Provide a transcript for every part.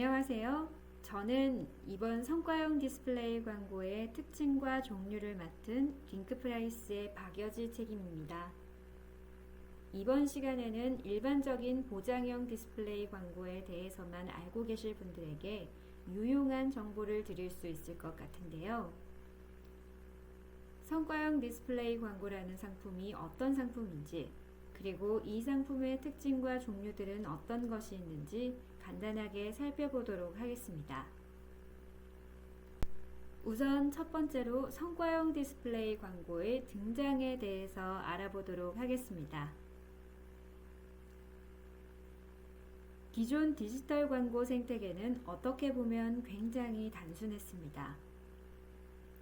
안녕하세요. 저는 이번 성과형 디스플레이 광고의 특징과 종류를 맡은 링크프라이스의 박여지 책임입니다. 이번 시간에는 일반적인 보장형 디스플레이 광고에 대해서만 알고 계실 분들에게 유용한 정보를 드릴 수 있을 것 같은데요. 성과형 디스플레이 광고라는 상품이 어떤 상품인지, 그리고 이 상품의 특징과 종류들은 어떤 것이 있는지 간단하게 살펴보도록 하겠습니다. 우선 첫 번째로 성과형 디스플레이 광고의 등장에 대해서 알아보도록 하겠습니다. 기존 디지털 광고 생태계는 어떻게 보면 굉장히 단순했습니다.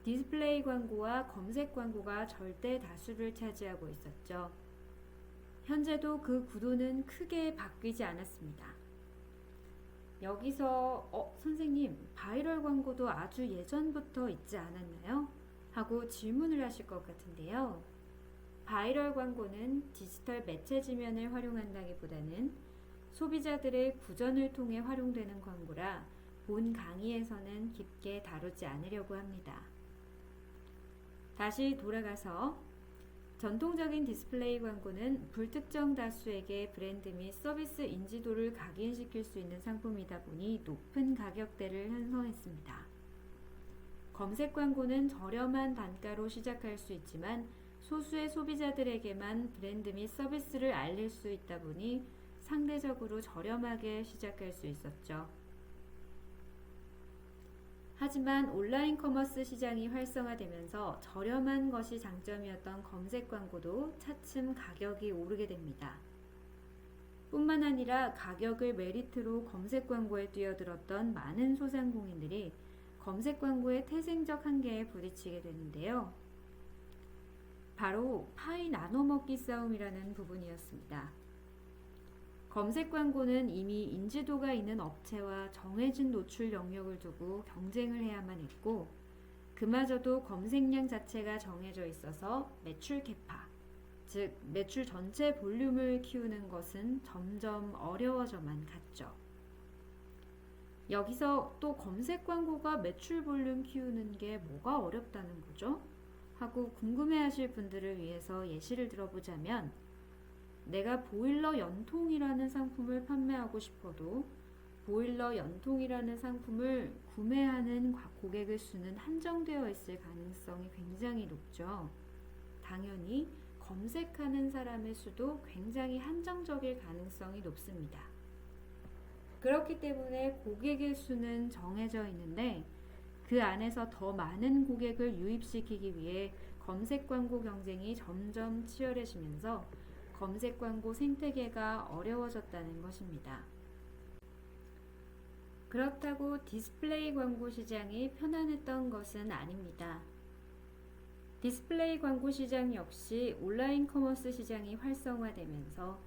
디스플레이 광고와 검색 광고가 절대 다수를 차지하고 있었죠. 현재도 그 구도는 크게 바뀌지 않았습니다. 여기서 선생님, 바이럴 광고도 아주 예전부터 있지 않았나요? 하고 질문을 하실 것 같은데요. 바이럴 광고는 디지털 매체 지면을 활용한다기보다는 소비자들의 구전을 통해 활용되는 광고라 본 강의에서는 깊게 다루지 않으려고 합니다. 다시 돌아가서 전통적인 디스플레이 광고는 불특정 다수에게 브랜드 및 서비스 인지도를 각인시킬 수 있는 상품이다 보니 높은 가격대를 형성했습니다. 검색 광고는 저렴한 단가로 시작할 수 있지만 소수의 소비자들에게만 브랜드 및 서비스를 알릴 수 있다 보니 상대적으로 저렴하게 시작할 수 있었죠. 하지만 온라인 커머스 시장이 활성화되면서 저렴한 것이 장점이었던 검색 광고도 차츰 가격이 오르게 됩니다. 뿐만 아니라 가격을 메리트로 검색 광고에 뛰어들었던 많은 소상공인들이 검색 광고의 태생적 한계에 부딪히게 되는데요. 바로 파이 나눠먹기 싸움이라는 부분이었습니다. 검색 광고는 이미 인지도가 있는 업체와 정해진 노출 영역을 두고 경쟁을 해야만 했고, 그마저도 검색량 자체가 정해져 있어서 매출 캐파, 즉 매출 전체 볼륨을 키우는 것은 점점 어려워져만 갔죠. 여기서 또 검색 광고가 매출 볼륨 키우는 게 뭐가 어렵다는 거죠? 하고 궁금해하실 분들을 위해서 예시를 들어보자면, 내가 보일러 연통이라는 상품을 판매하고 싶어도 보일러 연통이라는 상품을 구매하는 고객의 수는 한정되어 있을 가능성이 굉장히 높죠. 당연히 검색하는 사람의 수도 굉장히 한정적일 가능성이 높습니다. 그렇기 때문에 고객의 수는 정해져 있는데 그 안에서 더 많은 고객을 유입시키기 위해 검색 광고 경쟁이 점점 치열해지면서 검색 광고 생태계가 어려워졌다는 것입니다. 그렇다고 디스플레이 광고 시장이 편안했던 것은 아닙니다. 디스플레이 광고 시장 역시 온라인 커머스 시장이 활성화되면서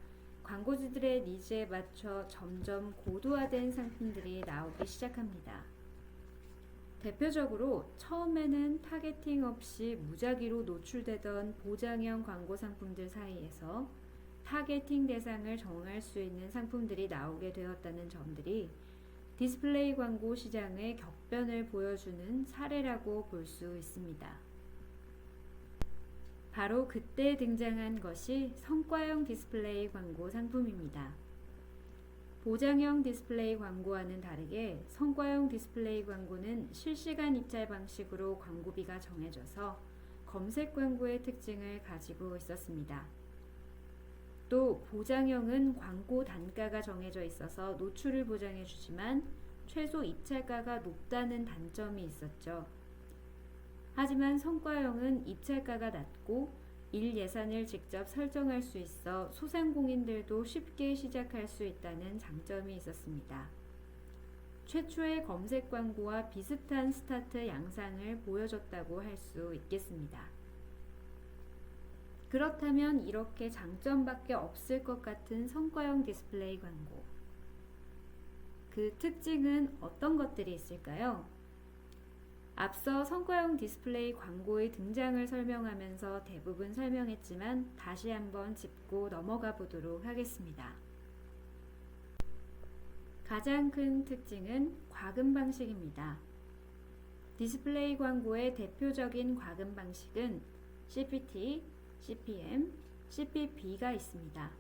광고주들의 니즈에 맞춰 점점 고도화된 상품들이 나오기 시작합니다. 대표적으로 처음에는 타겟팅 없이 무작위로 노출되던 보장형 광고 상품들 사이에서 타겟팅 대상을 정할 수 있는 상품들이 나오게 되었다는 점들이 디스플레이 광고 시장의 격변을 보여주는 사례라고 볼 수 있습니다. 바로 그때 등장한 것이 성과형 디스플레이 광고 상품입니다. 보장형 디스플레이 광고와는 다르게 성과형 디스플레이 광고는 실시간 입찰 방식으로 광고비가 정해져서 검색 광고의 특징을 가지고 있었습니다. 또 보장형은 광고 단가가 정해져 있어서 노출을 보장해 주지만 최소 입찰가가 높다는 단점이 있었죠. 하지만 성과형은 입찰가가 낮고 일 예산을 직접 설정할 수 있어 소상공인들도 쉽게 시작할 수 있다는 장점이 있었습니다. 최초의 검색 광고와 비슷한 스타트 양상을 보여줬다고 할 수 있겠습니다. 그렇다면 이렇게 장점밖에 없을 것 같은 성과형 디스플레이 광고. 그 특징은 어떤 것들이 있을까요? 앞서 성과형 디스플레이 광고의 등장을 설명하면서 대부분 설명했지만 다시 한번 짚고 넘어가 보도록 하겠습니다. 가장 큰 특징은 과금 방식입니다. 디스플레이 광고의 대표적인 과금 방식은 CPT, CPM, CPB가 있습니다.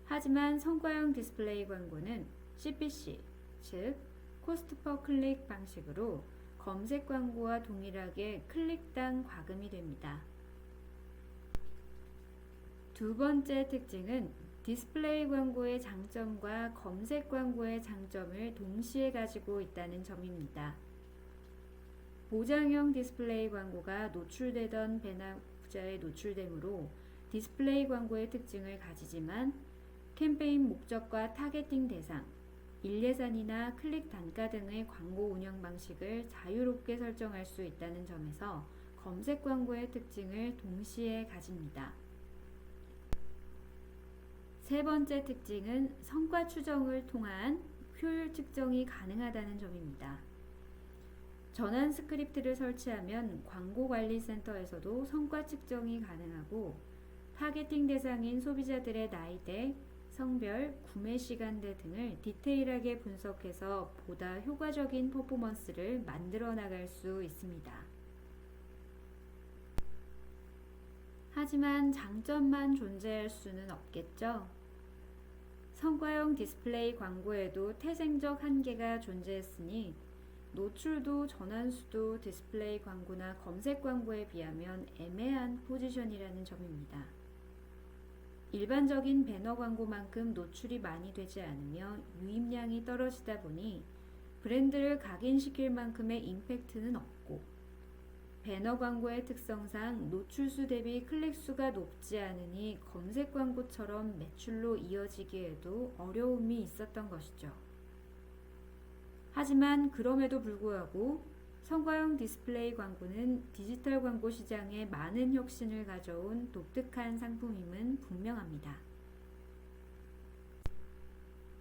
하지만 성과형 디스플레이 광고는 CPC, 즉 코스트 퍼 클릭 방식으로 검색 광고와 동일하게 클릭당 과금이 됩니다. 두 번째 특징은 디스플레이 광고의 장점과 검색 광고의 장점을 동시에 가지고 있다는 점입니다. 보장형 디스플레이 광고가 노출되던 배너부자에 노출되므로 디스플레이 광고의 특징을 가지지만 캠페인 목적과 타겟팅 대상, 일예산이나 클릭 단가 등의 광고 운영 방식을 자유롭게 설정할 수 있다는 점에서 검색 광고의 특징을 동시에 가집니다. 세 번째 특징은 성과 추정을 통한 효율 측정이 가능하다는 점입니다. 전환 스크립트를 설치하면 광고관리센터에서도 성과 측정이 가능하고 타겟팅 대상인 소비자들의 나이대, 성별, 구매 시간대 등을 디테일하게 분석해서 보다 효과적인 퍼포먼스를 만들어 나갈 수 있습니다. 하지만 장점만 존재할 수는 없겠죠? 성과형 디스플레이 광고에도 태생적 한계가 존재했으니 노출도 전환수도 디스플레이 광고나 검색 광고에 비하면 애매한 포지션이라는 점입니다. 일반적인 배너 광고만큼 노출이 많이 되지 않으며 유입량이 떨어지다 보니 브랜드를 각인시킬 만큼의 임팩트는 없고 배너 광고의 특성상 노출수 대비 클릭수가 높지 않으니 검색 광고처럼 매출로 이어지기에도 어려움이 있었던 것이죠. 하지만 그럼에도 불구하고 성과형 디스플레이 광고는 디지털 광고 시장에 많은 혁신을 가져온 독특한 상품임은 분명합니다.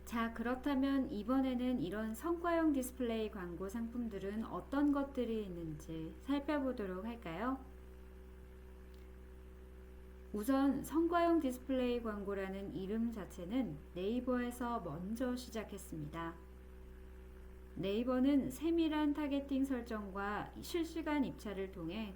자, 그렇다면 이번에는 이런 성과형 디스플레이 광고 상품들은 어떤 것들이 있는지 살펴보도록 할까요? 우선 성과형 디스플레이 광고라는 이름 자체는 네이버에서 먼저 시작했습니다. 네이버는 세밀한 타겟팅 설정과 실시간 입찰을 통해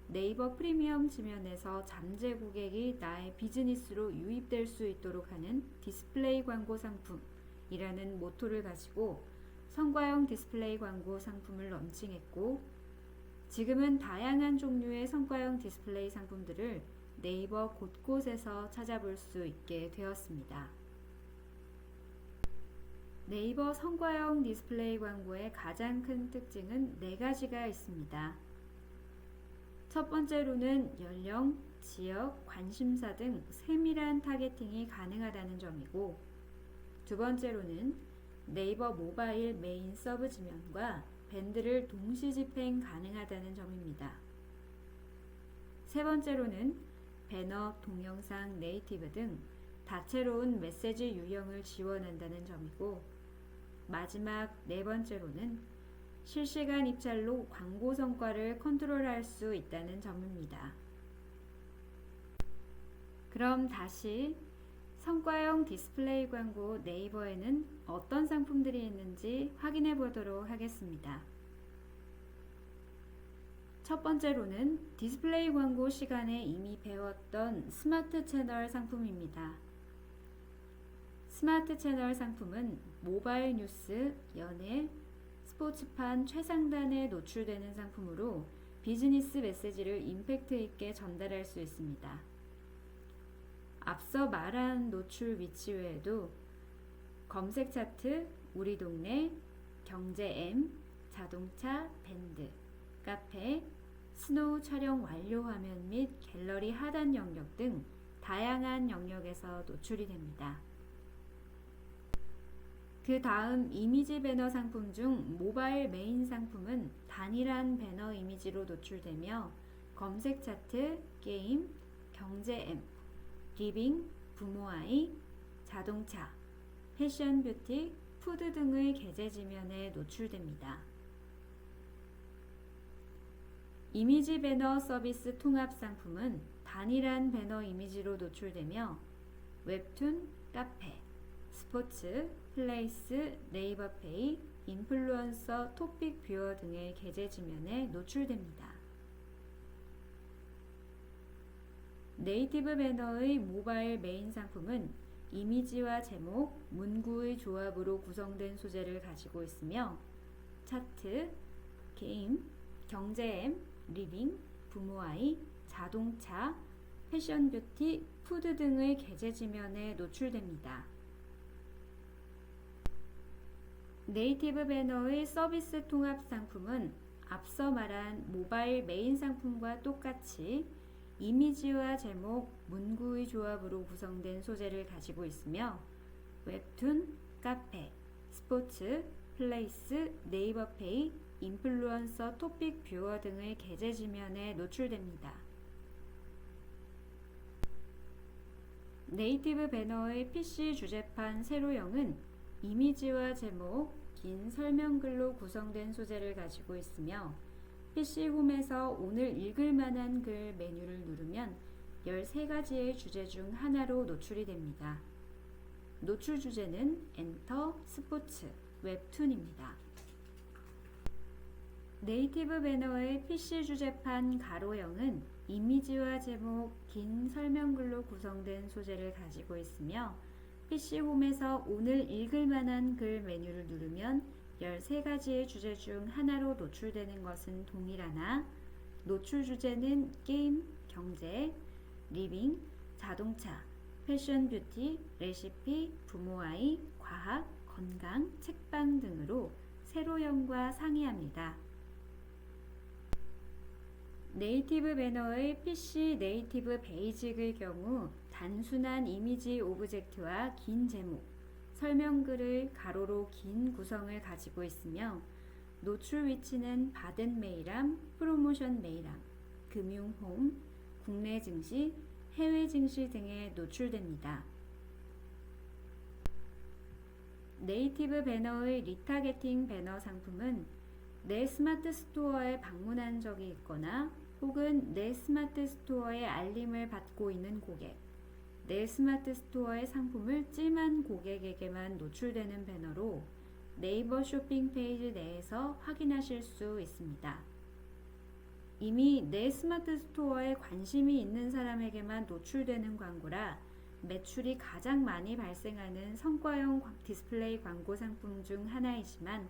네이버 프리미엄 지면에서 잠재 고객이 나의 비즈니스로 유입될 수 있도록 하는 디스플레이 광고 상품이라는 모토를 가지고 성과형 디스플레이 광고 상품을 런칭했고, 지금은 다양한 종류의 성과형 디스플레이 상품들을 네이버 곳곳에서 찾아볼 수 있게 되었습니다. 네이버 성과형 디스플레이 광고의 가장 큰 특징은 4가지가 있습니다. 첫 번째로는 연령, 지역, 관심사 등 세밀한 타겟팅이 가능하다는 점이고, 두 번째로는 네이버 모바일 메인 서브 지면과 밴드를 동시 집행 가능하다는 점입니다. 세 번째로는 배너, 동영상, 네이티브 등 다채로운 메시지 유형을 지원한다는 점이고, 마지막 네 번째로는 실시간 입찰로 광고 성과를 컨트롤할 수 있다는 점입니다. 그럼 다시 성과형 디스플레이 광고 네이버에는 어떤 상품들이 있는지 확인해 보도록 하겠습니다. 첫 번째로는 디스플레이 광고 시간에 이미 배웠던 스마트 채널 상품입니다. 스마트 채널 상품은 모바일 뉴스, 연예, 스포츠판 최상단에 노출되는 상품으로 비즈니스 메시지를 임팩트 있게 전달할 수 있습니다. 앞서 말한 노출 위치 외에도 검색 차트, 우리 동네, 경제 M, 자동차, 밴드, 카페, 스노우 촬영 완료 화면 및 갤러리 하단 영역 등 다양한 영역에서 노출이 됩니다. 그 다음 이미지 배너 상품 중 모바일 메인 상품은 단일한 배너 이미지로 노출되며 검색 차트, 게임, 경제 M, 리빙, 부모 아이, 자동차, 패션 뷰티, 푸드 등의 게재 지면에 노출됩니다. 이미지 배너 서비스 통합 상품은 단일한 배너 이미지로 노출되며 웹툰, 카페, 스포츠, 플레이스, 네이버페이, 인플루언서, 토픽 뷰어 등의 게재 지면에 노출됩니다. 네이티브 배너의 모바일 메인 상품은 이미지와 제목, 문구의 조합으로 구성된 소재를 가지고 있으며 차트, 게임, 경제엠, 리빙, 부모아이, 자동차, 패션 뷰티, 푸드 등의 게재 지면에 노출됩니다. 네이티브 배너의 서비스 통합 상품은 앞서 말한 모바일 메인 상품과 똑같이 이미지와 제목, 문구의 조합으로 구성된 소재를 가지고 있으며 웹툰, 카페, 스포츠, 플레이스, 네이버페이, 인플루언서, 토픽 뷰어 등의 게재 지면에 노출됩니다. 네이티브 배너의 PC 주제판 세로형은 이미지와 제목, 긴 설명글로 구성된 소재를 가지고 있으며 PC 홈에서 오늘 읽을 만한 글 메뉴를 누르면 13가지의 주제 중 하나로 노출이 됩니다. 노출 주제는 엔터, 스포츠, 웹툰입니다. 네이티브 배너의 PC 주제판 가로형은 이미지와 제목, 긴 설명글로 구성된 소재를 가지고 있으며 PC 홈에서 오늘 읽을 만한 글 메뉴를 누르면 13가지의 주제 중 하나로 노출되는 것은 동일하나 노출 주제는 게임, 경제, 리빙, 자동차, 패션 뷰티, 레시피, 부모아이, 과학, 건강, 책방 등으로 세로형과 상이합니다. 네이티브 배너의 PC 네이티브 베이직의 경우 단순한 이미지 오브젝트와 긴 제목, 설명글을 가로로 긴 구성을 가지고 있으며 노출 위치는 받은 메일함, 프로모션 메일함, 금융홈, 국내 증시, 해외 증시 등에 노출됩니다. 네이티브 배너의 리타게팅 배너 상품은 내 스마트 스토어에 방문한 적이 있거나 혹은 내 스마트 스토어에 알림을 받고 있는 고객, 내 스마트 스토어의 상품을 찜한 고객에게만 노출되는 배너로 네이버 쇼핑 페이지 내에서 확인하실 수 있습니다. 이미 내 스마트 스토어에 관심이 있는 사람에게만 노출되는 광고라 매출이 가장 많이 발생하는 성과형 디스플레이 광고 상품 중 하나이지만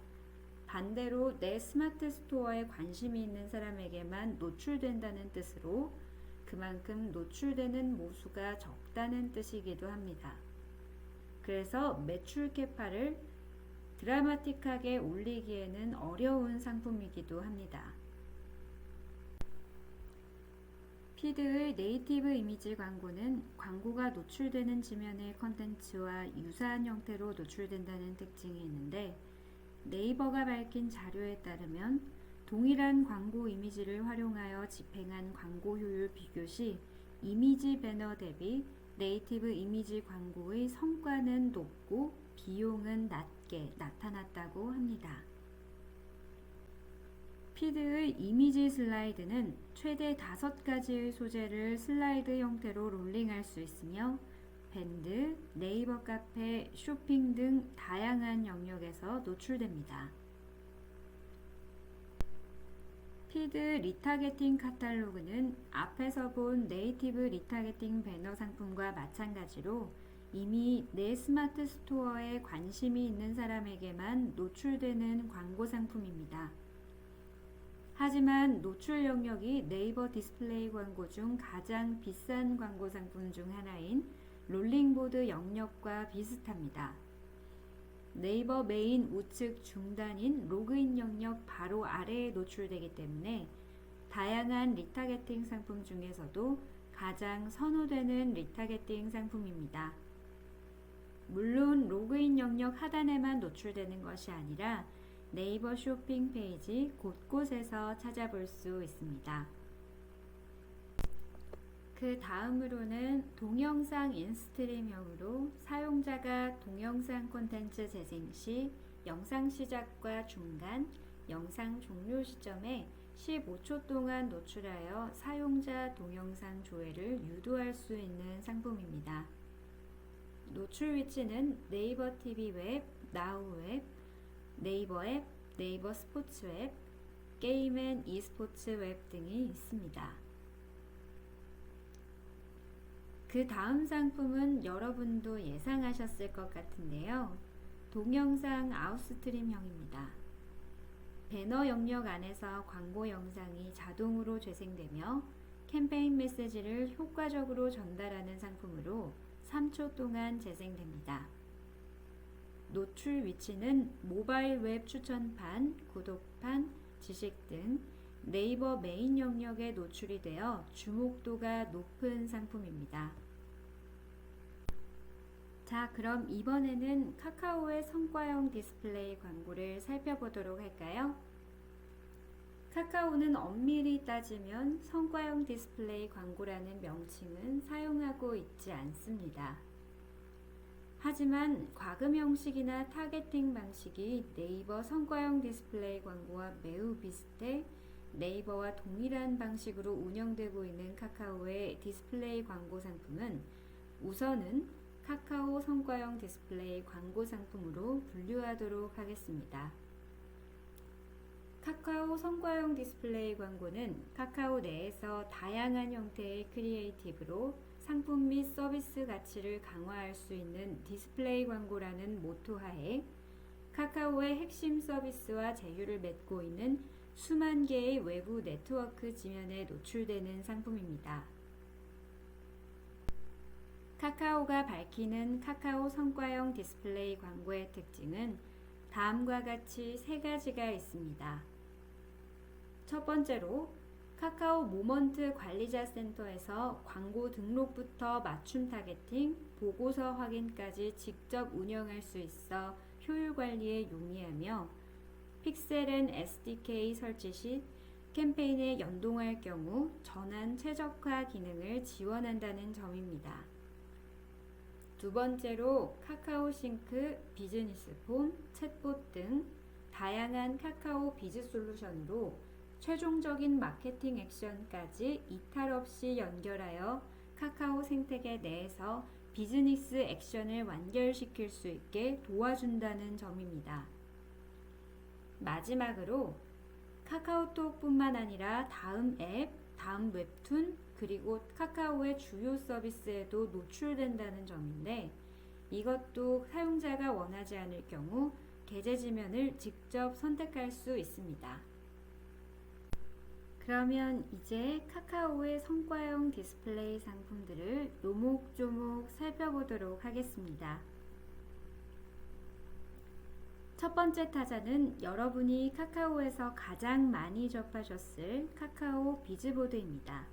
반대로 내 스마트 스토어에 관심이 있는 사람에게만 노출된다는 뜻으로 그만큼 노출되는 모수가 적다는 뜻이기도 합니다. 그래서 매출 캐파를 드라마틱하게 올리기에는 어려운 상품이기도 합니다. 피드의 네이티브 이미지 광고는 광고가 노출되는 지면의 컨텐츠와 유사한 형태로 노출된다는 특징이 있는데 네이버가 밝힌 자료에 따르면 동일한 광고 이미지를 활용하여 집행한 광고 효율 비교 시 이미지 배너 대비 네이티브 이미지 광고의 성과는 높고 비용은 낮게 나타났다고 합니다. 피드의 이미지 슬라이드는 최대 5가지의 소재를 슬라이드 형태로 롤링할 수 있으며 밴드, 네이버 카페, 쇼핑 등 다양한 영역에서 노출됩니다. 피드 리타게팅 카탈로그는 앞에서 본 네이티브 리타게팅 배너 상품과 마찬가지로 이미 내 스마트 스토어에 관심이 있는 사람에게만 노출되는 광고 상품입니다. 하지만 노출 영역이 네이버 디스플레이 광고 중 가장 비싼 광고 상품 중 하나인 롤링보드 영역과 비슷합니다. 네이버 메인 우측 중단인 로그인 영역 바로 아래에 노출되기 때문에 다양한 리타게팅 상품 중에서도 가장 선호되는 리타게팅 상품입니다. 물론 로그인 영역 하단에만 노출되는 것이 아니라 네이버 쇼핑 페이지 곳곳에서 찾아볼 수 있습니다. 그 다음으로는 동영상 인스트림형으로 사용자가 동영상 콘텐츠 재생 시 영상 시작과 중간, 영상 종료 시점에 15초 동안 노출하여 사용자 동영상 조회를 유도할 수 있는 상품입니다. 노출 위치는 네이버 TV 웹, 나우 웹, 네이버 앱, 네이버 스포츠 웹, 게임 앤 e스포츠 웹 등이 있습니다. 그 다음 상품은 여러분도 예상하셨을 것 같은데요. 동영상 아웃스트림형입니다. 배너 영역 안에서 광고 영상이 자동으로 재생되며 캠페인 메시지를 효과적으로 전달하는 상품으로 3초 동안 재생됩니다. 노출 위치는 모바일 웹 추천판, 구독판, 지식 등 네이버 메인 영역에 노출이 되어 주목도가 높은 상품입니다. 자, 그럼 이번에는 카카오의 성과형 디스플레이 광고를 살펴보도록 할까요? 카카오는 엄밀히 따지면 성과형 디스플레이 광고라는 명칭은 사용하고 있지 않습니다. 하지만 과금 형식이나 타겟팅 방식이 네이버 성과형 디스플레이 광고와 매우 비슷해 네이버와 동일한 방식으로 운영되고 있는 카카오의 디스플레이 광고 상품은 우선은 카카오 성과형 디스플레이 광고 상품으로 분류하도록 하겠습니다. 카카오 성과형 디스플레이 광고는 카카오 내에서 다양한 형태의 크리에이티브로 상품 및 서비스 가치를 강화할 수 있는 디스플레이 광고라는 모토 하에 카카오의 핵심 서비스와 제휴를 맺고 있는 수만 개의 외부 네트워크 지면에 노출되는 상품입니다. 카카오가 밝히는 카카오 성과형 디스플레이 광고의 특징은 다음과 같이 세 가지가 있습니다. 첫 번째로 카카오 모먼트 관리자 센터에서 광고 등록부터 맞춤 타겟팅, 보고서 확인까지 직접 운영할 수 있어 효율 관리에 용이하며 픽셀 앤 SDK 설치 시 캠페인에 연동할 경우 전환 최적화 기능을 지원한다는 점입니다. 두 번째로 카카오 싱크, 비즈니스 폼, 챗봇 등 다양한 카카오 비즈 솔루션으로 최종적인 마케팅 액션까지 이탈 없이 연결하여 카카오 생태계 내에서 비즈니스 액션을 완결시킬 수 있게 도와준다는 점입니다. 마지막으로 카카오톡뿐만 아니라 다음 앱, 다음 웹툰, 그리고 카카오의 주요 서비스에도 노출된다는 점인데 이것도 사용자가 원하지 않을 경우 게재 지면을 직접 선택할 수 있습니다. 그러면 이제 카카오의 성과형 디스플레이 상품들을 조목조목 살펴보도록 하겠습니다. 첫 번째 타자는 여러분이 카카오에서 가장 많이 접하셨을 카카오 비즈보드입니다.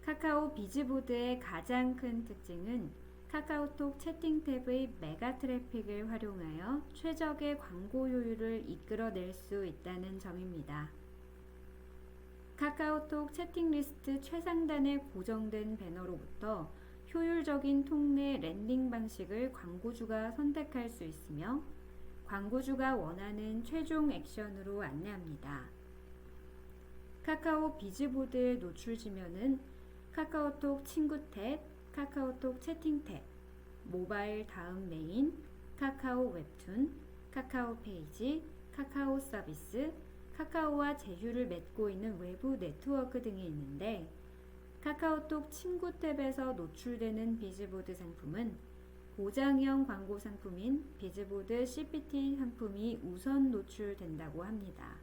카카오 비즈보드의 가장 큰 특징은 카카오톡 채팅 탭의 메가 트래픽을 활용하여 최적의 광고 효율을 이끌어낼 수 있다는 점입니다. 카카오톡 채팅 리스트 최상단에 고정된 배너로부터 효율적인 통내 랜딩 방식을 광고주가 선택할 수 있으며 광고주가 원하는 최종 액션으로 안내합니다. 카카오 비즈보드의 노출 지면은 카카오톡 친구 탭, 카카오톡 채팅 탭, 모바일 다음 메인, 카카오 웹툰, 카카오 페이지, 카카오 서비스, 카카오와 제휴를 맺고 있는 외부 네트워크 등이 있는데 카카오톡 친구 탭에서 노출되는 비즈보드 상품은 보장형 광고 상품인 비즈보드 CPT 상품이 우선 노출된다고 합니다.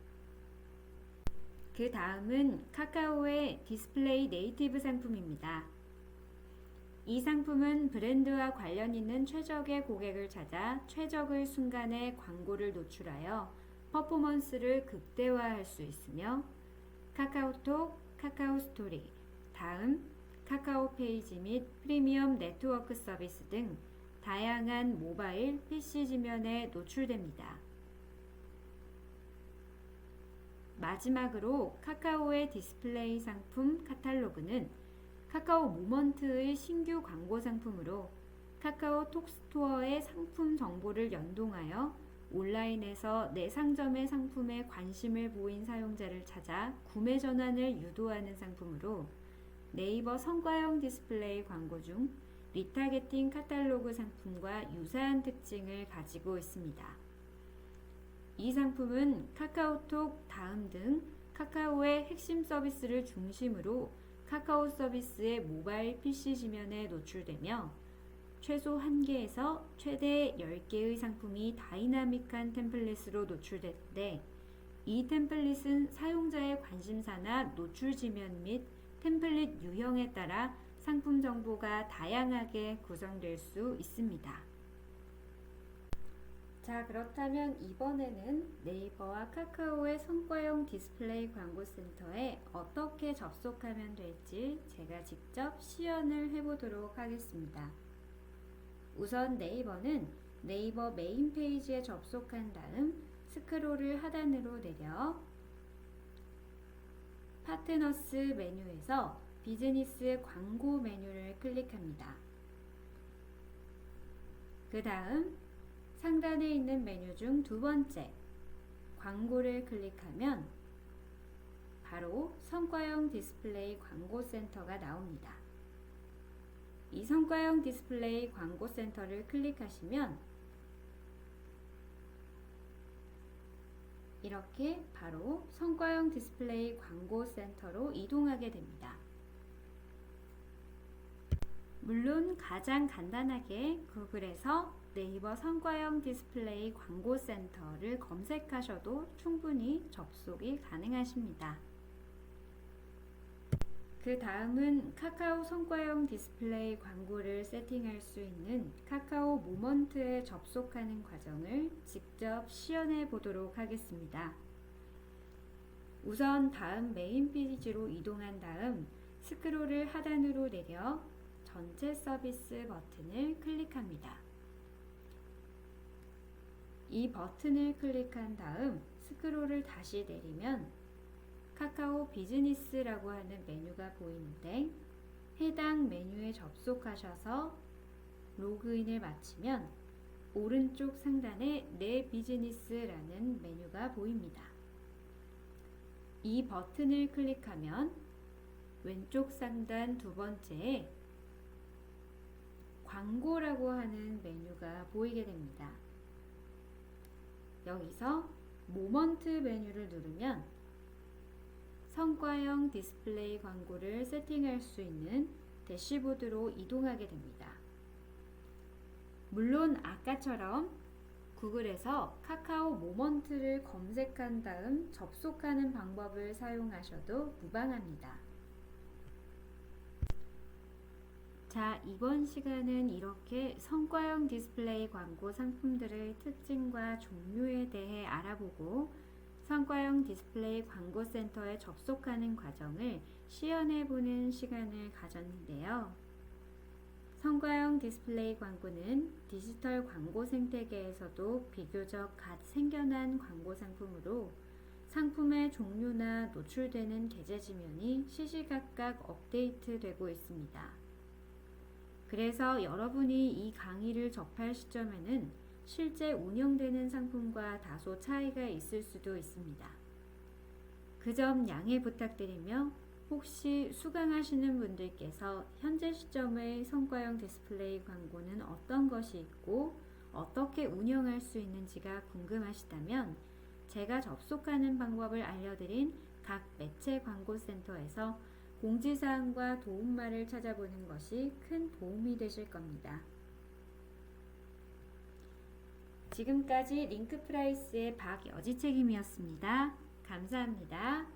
그 다음은 카카오의 디스플레이 네이티브 상품입니다. 이 상품은 브랜드와 관련 있는 최적의 고객을 찾아 최적의 순간에 광고를 노출하여 퍼포먼스를 극대화할 수 있으며 카카오톡, 카카오 스토리, 다음 카카오 페이지 및 프리미엄 네트워크 서비스 등 다양한 모바일 PC 지면에 노출됩니다. 마지막으로 카카오의 디스플레이 상품 카탈로그는 카카오 모먼트의 신규 광고 상품으로 카카오톡 스토어의 상품 정보를 연동하여 온라인에서 내 상점의 상품에 관심을 보인 사용자를 찾아 구매 전환을 유도하는 상품으로 네이버 성과형 디스플레이 광고 중 리타게팅 카탈로그 상품과 유사한 특징을 가지고 있습니다. 이 상품은 카카오톡, 다음 등 카카오의 핵심 서비스를 중심으로 카카오 서비스의 모바일 PC 지면에 노출되며 최소 1개에서 최대 10개의 상품이 다이나믹한 템플릿으로 노출되는데 이 템플릿은 사용자의 관심사나 노출 지면 및 템플릿 유형에 따라 상품 정보가 다양하게 구성될 수 있습니다. 자, 그렇다면 이번에는 네이버와 카카오의 성과형 디스플레이 광고 센터에 어떻게 접속하면 될지 제가 직접 시연을 해보도록 하겠습니다. 우선 네이버는 네이버 메인 페이지에 접속한 다음 스크롤을 하단으로 내려 파트너스 메뉴에서 비즈니스 광고 메뉴를 클릭합니다. 그 다음 상단에 있는 메뉴 중 두 번째 광고를 클릭하면 바로 성과형 디스플레이 광고 센터가 나옵니다. 이 성과형 디스플레이 광고 센터를 클릭하시면 이렇게 바로 성과형 디스플레이 광고 센터로 이동하게 됩니다. 물론 가장 간단하게 구글에서 네이버 성과형 디스플레이 광고 센터를 검색하셔도 충분히 접속이 가능하십니다. 그 다음은 카카오 성과형 디스플레이 광고를 세팅할 수 있는 카카오 모먼트에 접속하는 과정을 직접 시연해 보도록 하겠습니다. 우선 다음 메인 페이지로 이동한 다음 스크롤을 하단으로 내려 전체 서비스 버튼을 클릭합니다. 이 버튼을 클릭한 다음 스크롤을 다시 내리면 카카오 비즈니스라고 하는 메뉴가 보이는데 해당 메뉴에 접속하셔서 로그인을 마치면 오른쪽 상단에 내 비즈니스라는 메뉴가 보입니다. 이 버튼을 클릭하면 왼쪽 상단 두 번째에 광고라고 하는 메뉴가 보이게 됩니다. 여기서 모먼트 메뉴를 누르면 성과형 디스플레이 광고를 세팅할 수 있는 대시보드로 이동하게 됩니다. 물론 아까처럼 구글에서 카카오 모먼트를 검색한 다음 접속하는 방법을 사용하셔도 무방합니다. 자, 이번 시간은 이렇게 성과형 디스플레이 광고 상품들의 특징과 종류에 대해 알아보고 성과형 디스플레이 광고 센터에 접속하는 과정을 시연해보는 시간을 가졌는데요. 성과형 디스플레이 광고는 디지털 광고 생태계에서도 비교적 갓 생겨난 광고 상품으로 상품의 종류나 노출되는 게재 지면이 시시각각 업데이트되고 있습니다. 그래서 여러분이 이 강의를 접할 시점에는 실제 운영되는 상품과 다소 차이가 있을 수도 있습니다. 그 점 양해 부탁드리며 혹시 수강하시는 분들께서 현재 시점의 성과형 디스플레이 광고는 어떤 것이 있고 어떻게 운영할 수 있는지가 궁금하시다면 제가 접속하는 방법을 알려드린 각 매체 광고센터에서 공지사항과 도움말을 찾아보는 것이 큰 도움이 되실 겁니다. 지금까지 링크프라이스의 박여지 책임이었습니다. 감사합니다.